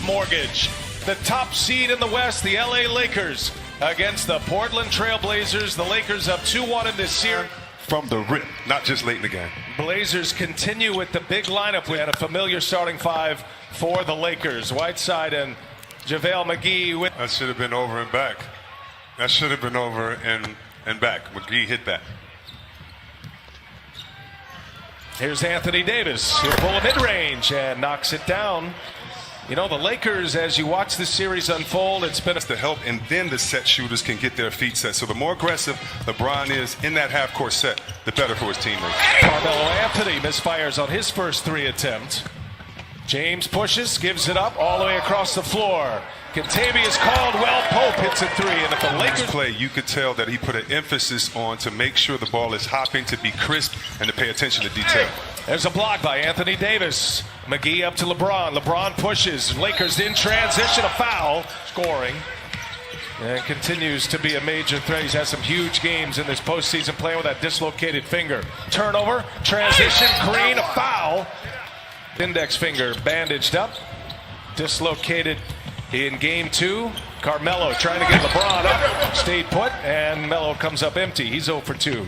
mortgage. The top seed in the West, the LA Lakers, against the Portland Trail Blazers. The Lakers up 2-1 in this series. From the rip, not just late in the game. Blazers continue with the big lineup. We had a familiar starting five for the Lakers. Whiteside and JaVale McGee. That should have been over and back. That should have been over and back. McGee hit that. Here's Anthony Davis. He'll pull a mid-range and knocks it down. You know, the Lakers, as you watch this series unfold, it's been to help, and then the set shooters can get their feet set. So the more aggressive LeBron is in that half-court set, the better for his teammates. Carmelo Anthony misfires on his first three attempts. James pushes, gives it up all the way across the floor. Kentavious Caldwell Pope hits a three, and if the Lakers play, you could tell that he put an emphasis on to make sure the ball is hopping, to be crisp, and to pay attention to detail. There's a block by Anthony Davis. McGee up to LeBron. LeBron pushes. Lakers in transition, a foul. Scoring. And continues to be a major threat. He's had some huge games in this postseason playing with that dislocated finger. Turnover, transition, Green, a foul. Index finger bandaged up. Dislocated in game two. Carmelo trying to get LeBron up. Stayed put, and Melo comes up empty. He's 0 for 2.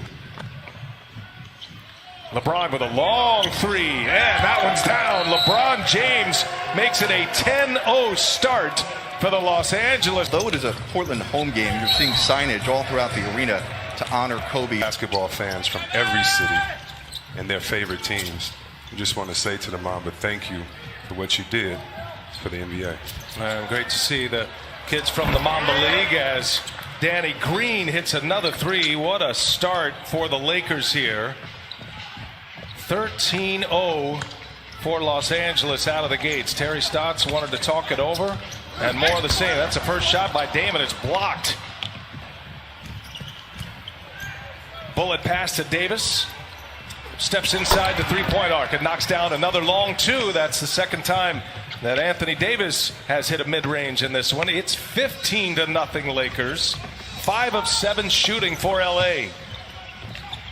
LeBron with a long three, and that one's down. LeBron James makes it a 10-0 start for the Los Angeles. Though it is a Portland home game, you're seeing signage all throughout the arena to honor Kobe. Basketball fans from every city and their favorite teams. I just want to say to the Mamba, thank you for what you did for the NBA. Great to see the kids from the Mamba League as Danny Green hits another three. What a start for the Lakers here. 13-0 for Los Angeles out of the gates. Terry Stotts wanted to talk it over, and more of the same. That's the first shot by Damon. It's blocked. Bullet pass to Davis. Steps inside the three-point arc and knocks down another long two. That's the second time that Anthony Davis has hit a mid-range in this one. It's 15-0 Lakers. 5 of 7 shooting for LA.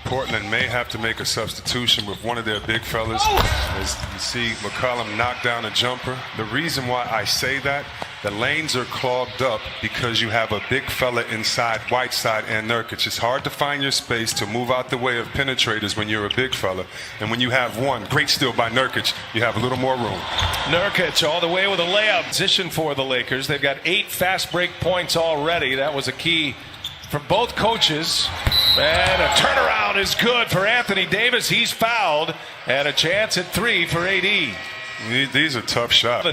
Portland may have to make a substitution with one of their big fellas. As you see McCollum knock down a jumper. The reason why I say that, the lanes are clogged up because you have a big fella inside Whiteside and Nurkic. It's hard to find your space to move out the way of penetrators when you're a big fella. And when you have one, great steal by Nurkic, you have a little more room. Nurkic all the way with a layup position for the Lakers. They've got 8 fast break points already. That was a key for both coaches. And a turnaround is good for Anthony Davis. He's fouled. And a chance at 3 for AD. These are tough shots.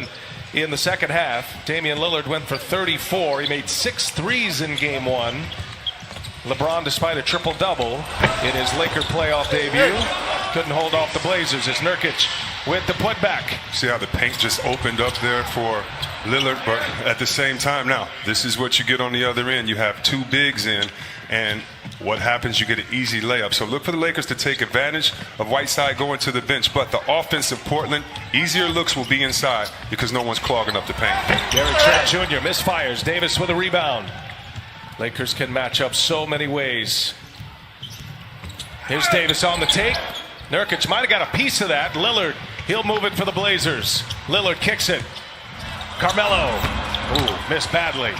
In the second half, Damian Lillard went for 34. He made 6 threes in game 1. LeBron, despite a triple-double in his Laker playoff debut, couldn't hold off the Blazers. It's Nurkic with the putback. See how the paint just opened up there for Lillard, but at the same time, now, this is what you get on the other end. You have 2 bigs in, and what happens? You get an easy layup. So look for the Lakers to take advantage of Whiteside going to the bench, but the offense of Portland, easier looks will be inside because no one's clogging up the paint. Derek Trent Jr. misfires. Davis with a rebound. Lakers can match up so many ways. Here's Davis on the take. Nurkic might have got a piece of that. Lillard, he'll move it for the Blazers. Lillard kicks it. Carmelo. Ooh, missed badly.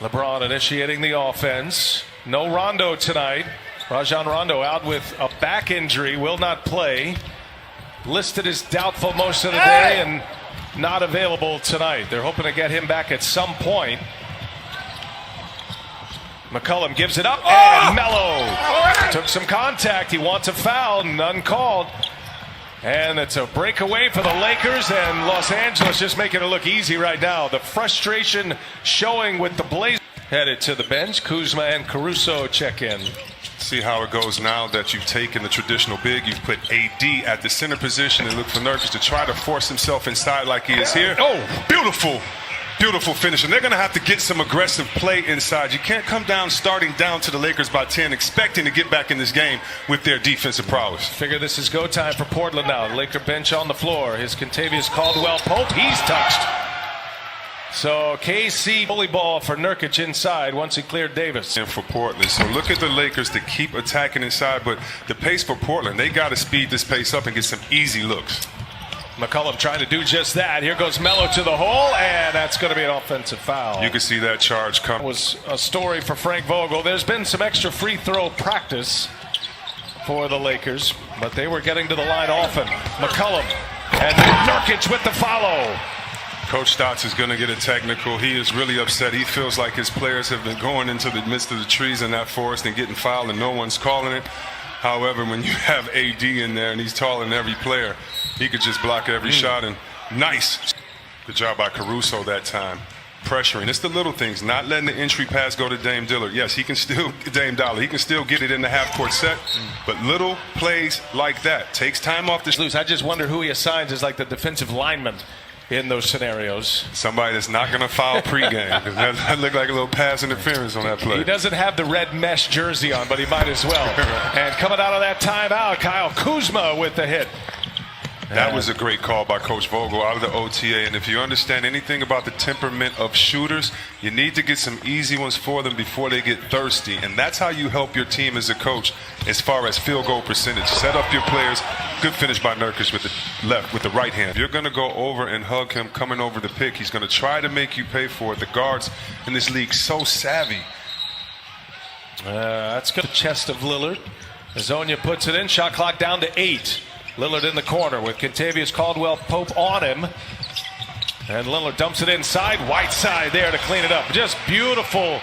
LeBron initiating the offense. No Rondo tonight. Rajon Rondo out with a back injury, will not play. Listed as doubtful most of the day and not available tonight. They're hoping to get him back at some point. McCollum gives it up, and Melo took some contact. He wants a foul, none called. And it's a breakaway for the Lakers, and Los Angeles just making it look easy right now. The frustration showing with the Blazers. Headed to the bench. Kuzma and Caruso check in. See how it goes now that you've taken the traditional big. You've put AD at the center position and look for Nurkic to try to force himself inside like he is here. Oh, beautiful. Beautiful finish, and they're going to have to get some aggressive play inside. You can't come down starting down to the Lakers by 10 expecting to get back in this game with their defensive prowess. Figure this is go time for Portland now. The Laker bench on the floor. His Kentavious Caldwell Pope, he's touched. So KC bully ball for Nurkic inside once he cleared Davis. And for Portland. So look at the Lakers to keep attacking inside, but the pace for Portland, they got to speed this pace up and get some easy looks. McCollum trying to do just that. Here goes Melo to the hole, and that's going to be an offensive foul. You can see that charge come. It was a story for Frank Vogel. There's been some extra free throw practice for the Lakers, but they were getting to the line often. McCollum and Nurkic with the follow. Coach Stotts is going to get a technical. He is really upset. He feels like his players have been going into the midst of the trees in that forest and getting fouled and no one's calling it. However, when you have AD in there and he's taller than every player, he could just block every shot. And nice. Good job by Caruso that time. Pressuring. It's the little things, not letting the entry pass go to Dame Dillard. Yes, he can still, Dame Dollar, he can still get it in the half-court set, but little plays like that takes time off the loose. I just wonder who he assigns as like the defensive lineman in those scenarios. Somebody that's not going to foul pregame. That looked like a little pass interference on that play. He doesn't have the red mesh jersey on, but he might as well. And coming out of that timeout, Kyle Kuzma with the hit. That was a great call by Coach Vogel out of the OTA. And if you understand anything about the temperament of shooters, you need to get some easy ones for them before they get thirsty. And that's how you help your team as a coach as far as field goal percentage. Set up your players. Good finish by Nurkic with the left, with the right hand. If you're going to go over and hug him coming over the pick, he's going to try to make you pay for it. The guards in this league so savvy. That's good. The chest of Lillard. Azonia puts it in. Shot clock down to 8. Lillard in the corner with Kentavious Caldwell-Pope on him. And Lillard dumps it inside. Whiteside there to clean it up. Just beautiful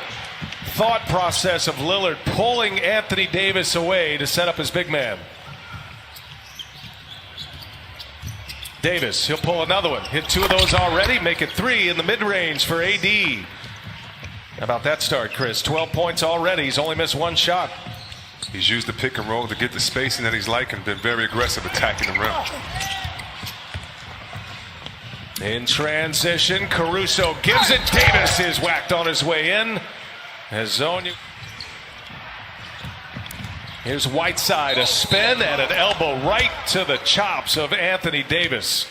thought process of Lillard pulling Anthony Davis away to set up his big man. Davis, he'll pull another one. Hit 2 of those already. Make it 3 in the mid-range for AD. How about that start, Chris? 12 points already. He's only missed 1 shot. He's used the pick and roll to get the spacing that he's like and been very aggressive attacking the rim. In transition, Caruso gives it. Davis is whacked on his way in. Azonia. Here's Whiteside, a spin and an elbow right to the chops of Anthony Davis.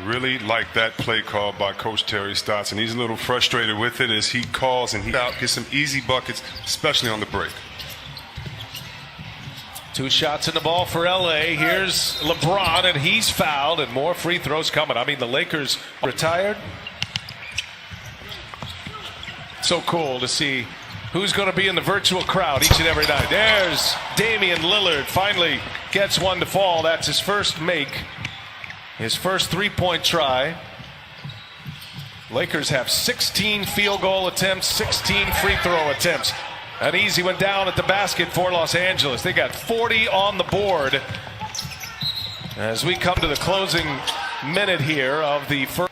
Really like that play call by Coach Terry Stotts, and he's a little frustrated with it as he calls and he gets some easy buckets, especially on the break. 2 shots in the ball for LA. Here's LeBron, and he's fouled, and more free throws coming. I mean, the Lakers retired. So cool to see who's going to be in the virtual crowd each and every night. There's Damian Lillard. Finally gets one to fall. That's his first make. His first 3-point try. Lakers have 16 field goal attempts, 16 free throw attempts. An easy one down at the basket for Los Angeles. They got 40 on the board as we come to the closing minute here of the first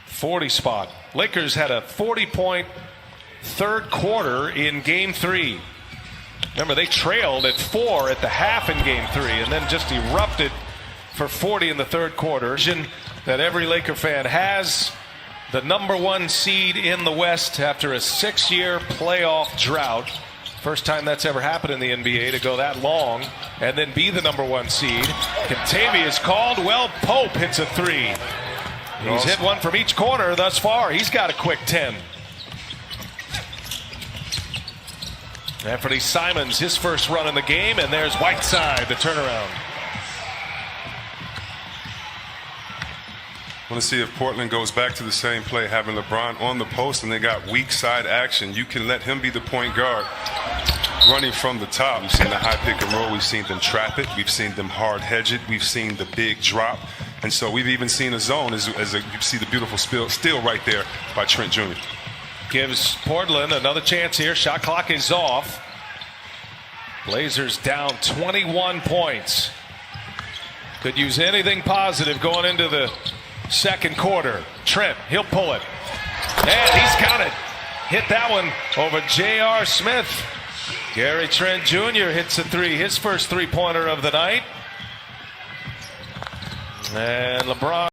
40 spot. Lakers had a 40-point third quarter in Game 3. Remember, they trailed at 4 at the half in Game 3 and then just erupted for 40 in the third quarter. That every Laker fan has. The #1 seed in the West after a 6-year playoff drought. First time that's ever happened in the NBA to go that long and then be the #1 seed. Kentavious Caldwell-Pope hits a 3. He's hit one from each corner thus far. He's got a quick 10. Anthony Simons, his first run in the game, and there's Whiteside, the turnaround. I want to see if Portland goes back to the same play, having LeBron on the post and they got weak side action. You can let him be the point guard running from the top. We've seen the high pick and roll. We've seen them trap it. We've seen them hard hedge it. We've seen the big drop. And so we've even seen a zone as you see the beautiful steal right there by Trent Jr. Gives Portland another chance here. Shot clock is off. Blazers down 21 points. Could use anything positive going into the second quarter. Trent, he'll pull it. And he's got it. Hit that one over J.R. Smith. Gary Trent Jr. hits a 3, his first 3-pointer of the night. And LeBron.